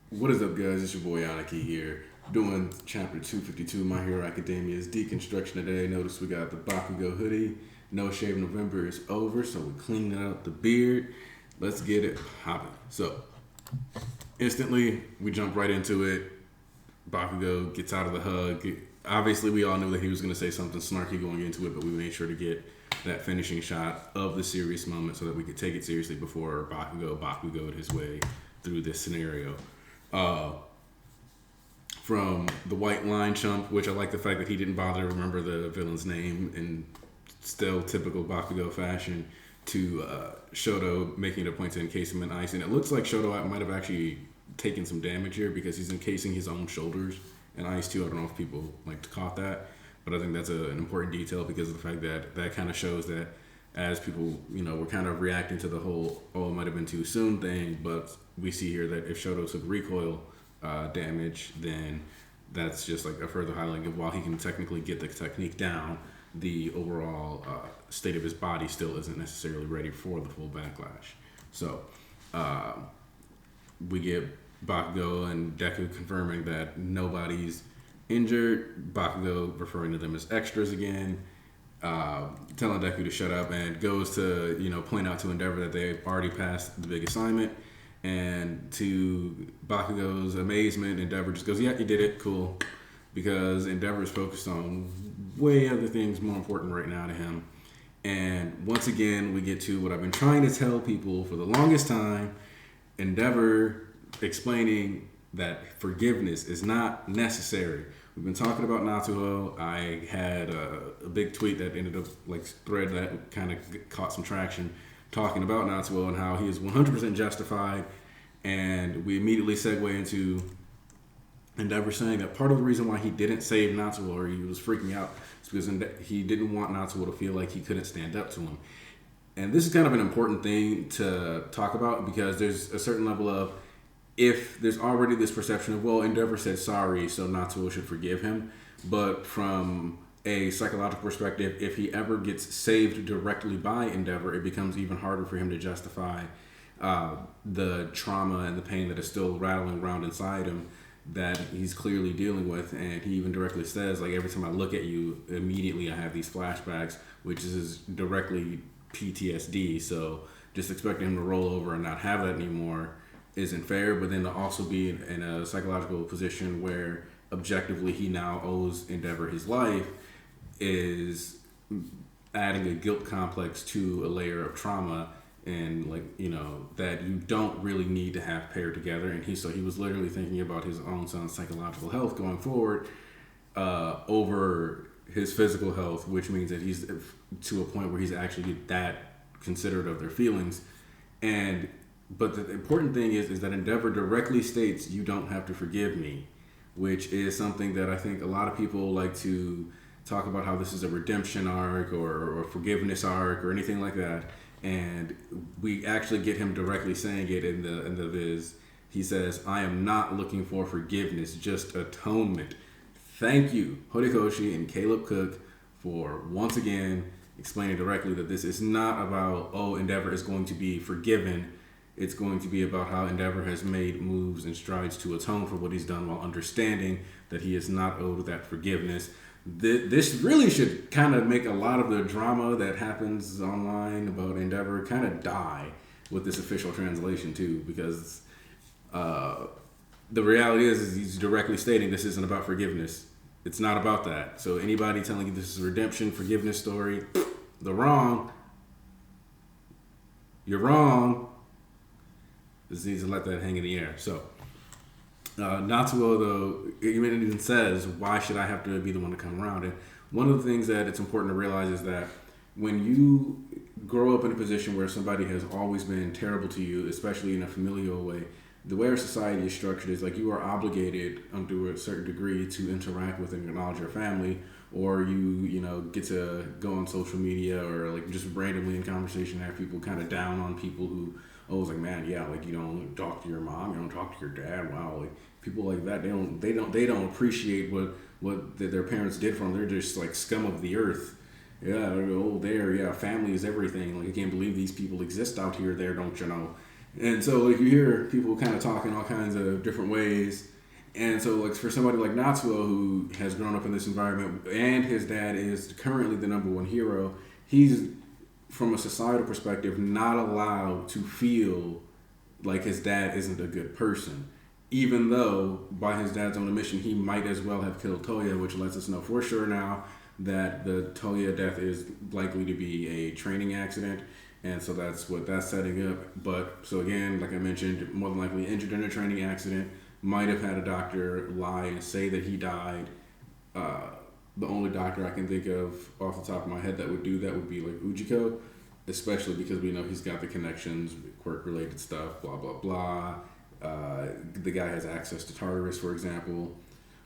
What is up, guys? It's your boy Aniki here, doing chapter 252 My Hero Academia's Deconstruction today. Notice we got the Bakugo hoodie. No Shave November is over, so we're cleaning out the beard. Let's get it popping. So, instantly, we jump right into it. Bakugo gets out of the hug. Obviously, we all knew that he was going to say something snarky going into it, but we made sure to get that finishing shot of the serious moment so that we could take it seriously before Bakugo'd his way through this scenario. From the white line chump, which I like the fact that he didn't bother to remember the villain's name in still typical Bakugo fashion, to Shoto making it a point to encase him in ice. And it looks like Shoto might have actually taken some damage here because he's encasing his own shoulders in ice too. I don't know if people like to caught that, but I think that's an important detail because of the fact that that kind of shows that as people, were kind of reacting to the whole, oh, it might have been too soon thing, but we see here that if Shoto took recoil damage, then that's just like a further highlighting of while he can technically get the technique down, the overall state of his body still isn't necessarily ready for the full backlash. So we get Bakugo and Deku confirming that nobody's injured, Bakugo referring to them as extras again, telling Deku to shut up, and goes to point out to Endeavor that they've already passed the big assignment. And to Bakugo's amazement, Endeavor just goes, "Yeah, you did it, cool," because Endeavor is focused on way other things more important right now to him. And once again, we get to what I've been trying to tell people for the longest time: Endeavor explaining that forgiveness is not necessary. We've been talking about Natsuo. I had a big tweet that ended up like thread that kind of caught some traction talking about Natsuo and how he is 100% justified. And we immediately segue into Endeavor saying that part of the reason why he didn't save Natsuo, or he was freaking out, is because he didn't want Natsuo to feel like he couldn't stand up to him. And this is kind of an important thing to talk about because there's a certain level of, if there's already this perception of, well, Endeavor said sorry, so Natsuo should forgive him. But from a psychological perspective, if he ever gets saved directly by Endeavor, it becomes even harder for him to justify the trauma and the pain that is still rattling around inside him that he's clearly dealing with. And he even directly says, like, every time I look at you, immediately I have these flashbacks, which is directly PTSD. So just expecting him to roll over and not have that anymore isn't fair. But then to also be in a psychological position where objectively he now owes Endeavor his life is adding a guilt complex to a layer of trauma, and that you don't really need to have paired together. And he was literally thinking about his own son's psychological health going forward over his physical health, which means that he's to a point where he's actually that considerate of their feelings. But the important thing is that Endeavor directly states, "You don't have to forgive me," which is something that I think a lot of people like to talk about, how this is a redemption arc or a forgiveness arc or anything like that. And we actually get him directly saying it in the viz. He says, "I am not looking for forgiveness, just atonement." Thank you, Horikoshi and Caleb Cook, for once again explaining directly that this is not about, oh, Endeavor is going to be forgiven. It's going to be about how Endeavor has made moves and strides to atone for what he's done while understanding that he is not owed that forgiveness. This really should kind of make a lot of the drama that happens online about Endeavor kind of die with this official translation too, because the reality is he's directly stating this isn't about forgiveness. It's not about that. So anybody telling you this is a redemption, forgiveness story, you're wrong. Just needs to let that hang in the air. So Natsuo, though, even says, "Why should I have to be the one to come around?" And one of the things that it's important to realize is that when you grow up in a position where somebody has always been terrible to you, especially in a familial way, the way our society is structured is like you are obligated to a certain degree to interact with and acknowledge your family, or you get to go on social media or like just randomly in conversation have people kind of down on people who, oh, it's like, man, yeah, like you don't talk to your mom, you don't talk to your dad. Wow, like people like that, they don't appreciate what their parents did for them. They're just like scum of the earth. Yeah, family is everything. Like, I can't believe these people exist out here. There, don't you know? And so like you hear people kind of talk in all kinds of different ways. And so like for somebody like Natsuo who has grown up in this environment and his dad is currently the number one hero, he's from a societal perspective not allowed to feel like his dad isn't a good person. Even though by his dad's own admission he might as well have killed Toya, which lets us know for sure now that the Toya death is likely to be a training accident, and so that's what that's setting up. But so again, like I mentioned, more than likely injured in a training accident, might have had a doctor lie and say that he died. The only doctor I can think of off the top of my head that would do that would be like Ujiko, especially because we know he's got the connections, quirk related stuff, blah blah blah. The guy has access to Tartarus, for example.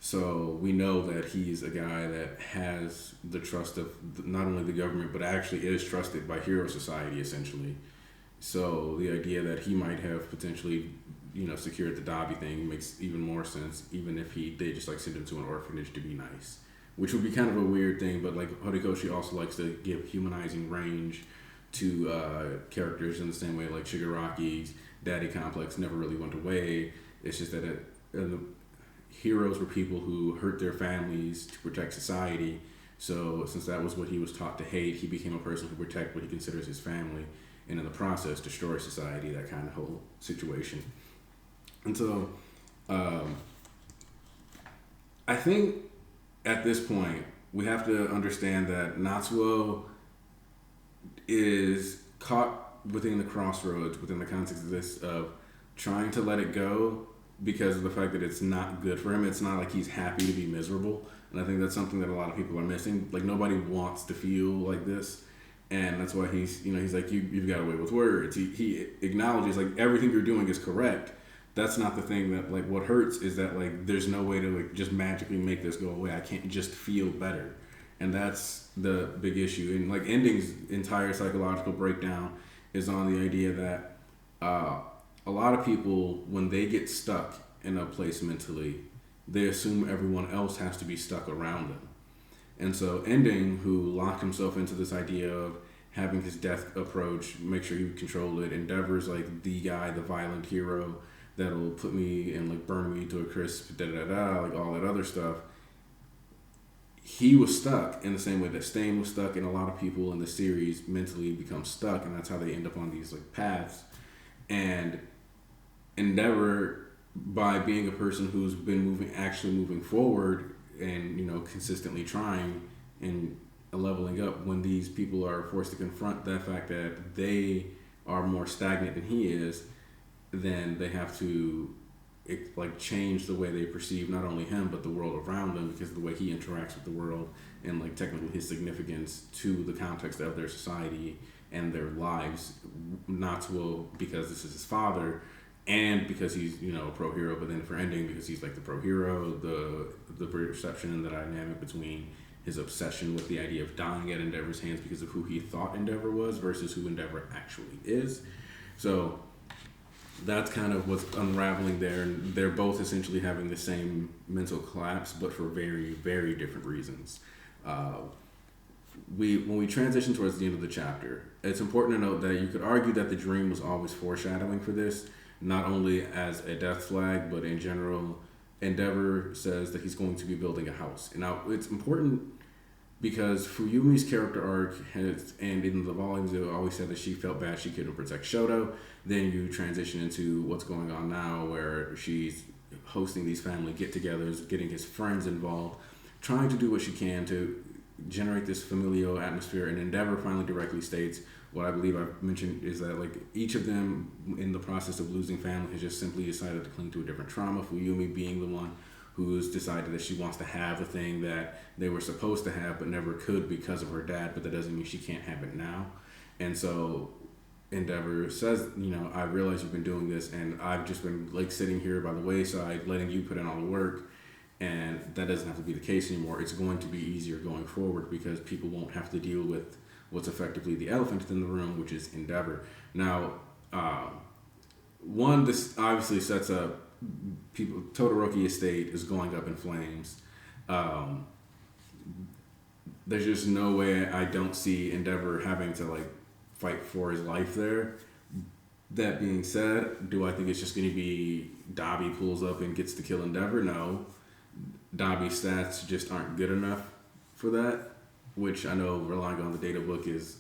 So we know that he's a guy that has the trust of not only the government, but actually is trusted by Hero Society, essentially. So the idea that he might have potentially, secured the Dabi thing makes even more sense, even if they just like send him to an orphanage to be nice. Which would be kind of a weird thing, but like Horikoshi also likes to give humanizing range to characters in the same way like Shigaraki's daddy complex never really went away. It's just that heroes were people who hurt their families to protect society. So since that was what he was taught to hate, he became a person who protect what he considers his family, and in the process destroy society. That kind of whole situation. And so, I think at this point we have to understand that Natsuo is caught within the crossroads within the context of this of trying to let it go because of the fact that it's not good for him. It's not like he's happy to be miserable, and I think that's something that a lot of people are missing. Like nobody wants to feel like this, and that's why he's like you've got away with words. He acknowledges like everything you're doing is correct. That's not the thing that like what hurts is that like there's no way to like just magically make this go away. I can't just feel better. And that's the big issue. And like Ending's entire psychological breakdown is on the idea that a lot of people, when they get stuck in a place mentally, they assume everyone else has to be stuck around them. And so Ending, who locked himself into this idea of having his death approach, make sure he controlled it, Endeavor's like the guy, the violent hero that'll put me and like burn me to a crisp, like all that other stuff. He was stuck in the same way that Stain was stuck, and a lot of people in the series mentally become stuck, and that's how they end up on these like paths. And Endeavor, by being a person who's been actually moving forward, and consistently trying and leveling up, when these people are forced to confront that fact that they are more stagnant than he is, then they have to change the way they perceive not only him but the world around them, because of the way he interacts with the world and like technically his significance to the context of their society and their lives. Not because this is his father and because he's a pro hero, but then for Ending because he's like the pro hero, the perception and the dynamic between his obsession with the idea of dying at Endeavor's hands because of who he thought Endeavor was versus who Endeavor actually is. So that's kind of what's unraveling there, and they're both essentially having the same mental collapse, but for very, very different reasons. When we transition towards the end of the chapter, it's important to note that you could argue that the dream was always foreshadowing for this, not only as a death flag, but in general. Endeavor says that he's going to be building a house. And now it's important because Fuyumi's character arc has, and in the volumes it always said that she felt bad she couldn't protect Shoto. Then you transition into what's going on now where she's hosting these family get-togethers, getting his friends involved, trying to do what she can to generate this familial atmosphere. And Endeavor finally directly states what I believe I've mentioned is that like each of them in the process of losing family has just simply decided to cling to a different trauma. Fuyumi being the one who's decided that she wants to have the thing that they were supposed to have but never could because of her dad, but that doesn't mean she can't have it now. And so Endeavor says, I realize you've been doing this and I've just been like sitting here by the wayside letting you put in all the work, and that doesn't have to be the case anymore. It's going to be easier going forward because people won't have to deal with what's effectively the elephant in the room, which is Endeavor. Now, this obviously sets up people. Todoroki estate is going up in flames. There's just no way I don't see Endeavor having to like fight for his life there. That being said, do I think it's just going to be Dobby pulls up and gets to kill Endeavor? No. Dobby's stats just aren't good enough for that, which I know relying on the data book is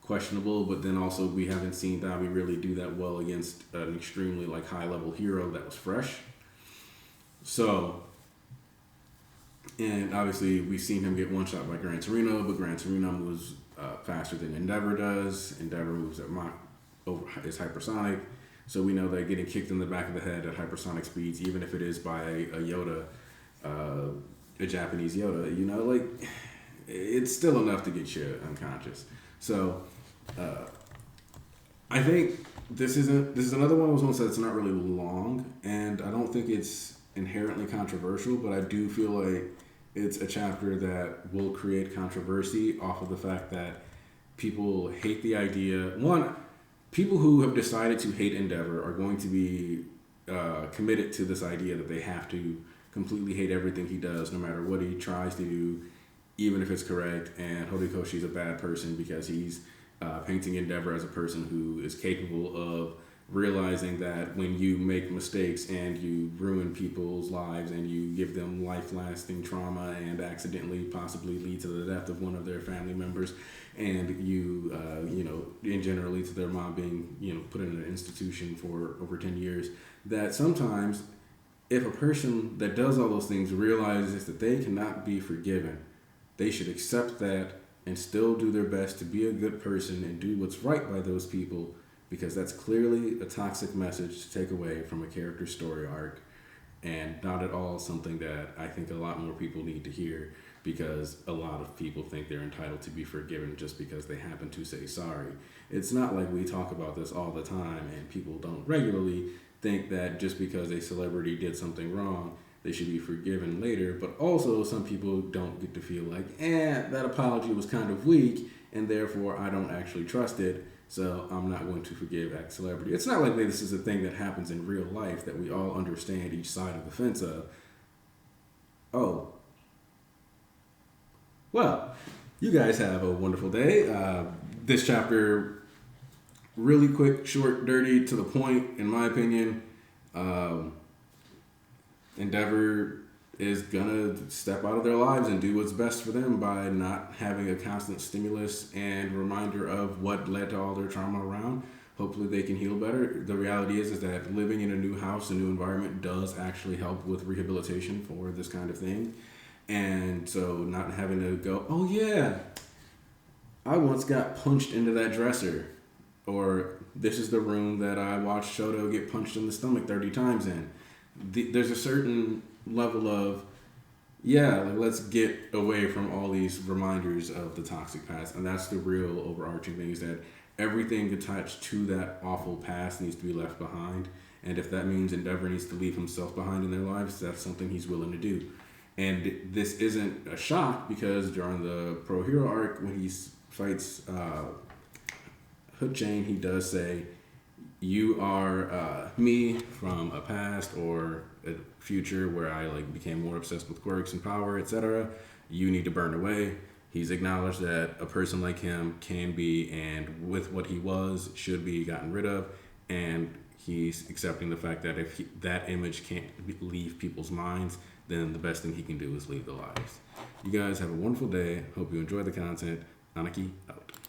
questionable, but then also we haven't seen Dobby really do that well against an extremely like high level hero that was fresh. So, and obviously we've seen him get one shot by Gran Torino, but Gran Torino moves faster than Endeavor does. Endeavor moves at Mach is hypersonic, so we know that getting kicked in the back of the head at hypersonic speeds, even if it is by a Yoda, a Japanese Yoda, you know, like it's still enough to get you unconscious. So I think this is another one of those ones that's not really long, and I don't think it's inherently controversial, but I do feel like it's a chapter that will create controversy off of the fact that people hate the idea. One, people who have decided to hate Endeavor are going to be committed to this idea that they have to completely hate everything he does, no matter what he tries to do, even if it's correct. And Horikoshi's a bad person because he's painting Endeavor as a person who is capable of realizing that when you make mistakes and you ruin people's lives and you give them life-lasting trauma and accidentally possibly lead to the death of one of their family members, and you, and generally to their mom being, put in an institution for over 10 years, that sometimes if a person that does all those things realizes that they cannot be forgiven, they should accept that and still do their best to be a good person and do what's right by those people, because that's clearly a toxic message to take away from a character story arc, and not at all something that I think a lot more people need to hear, because a lot of people think they're entitled to be forgiven just because they happen to say sorry. It's not like we talk about this all the time and people don't regularly think that just because a celebrity did something wrong, they should be forgiven later. But also some people don't get to feel like, that apology was kind of weak and therefore I don't actually trust it, so I'm not going to forgive X celebrity. It's not like this is a thing that happens in real life that we all understand each side of the fence of. Oh. Well, you guys have a wonderful day. This chapter, really quick, short, dirty, to the point, in my opinion. Endeavor is gonna step out of their lives and do what's best for them by not having a constant stimulus and reminder of what led to all their trauma around. Hopefully they can heal better. The reality is that living in a new house, a new environment, does actually help with rehabilitation for this kind of thing. And so not having to go, oh yeah, I once got punched into that dresser. Or this is the room that I watched Shoto get punched in the stomach 30 times in. There's a certain level of, let's get away from all these reminders of the toxic past. And that's the real overarching thing, is that everything attached to that awful past needs to be left behind. And if that means Endeavor needs to leave himself behind in their lives, that's something he's willing to do. And this isn't a shock, because during the Pro Hero arc, when he fights Hood Chain, he does say, you are me from a past or a future where I became more obsessed with quirks and power, etc. You need to burn away. He's acknowledged that a person like him can be, and with what he was, should be gotten rid of. And he's accepting the fact that if that image can't leave people's minds, then the best thing he can do is leave their lives. You guys have a wonderful day. Hope you enjoy the content. Anaki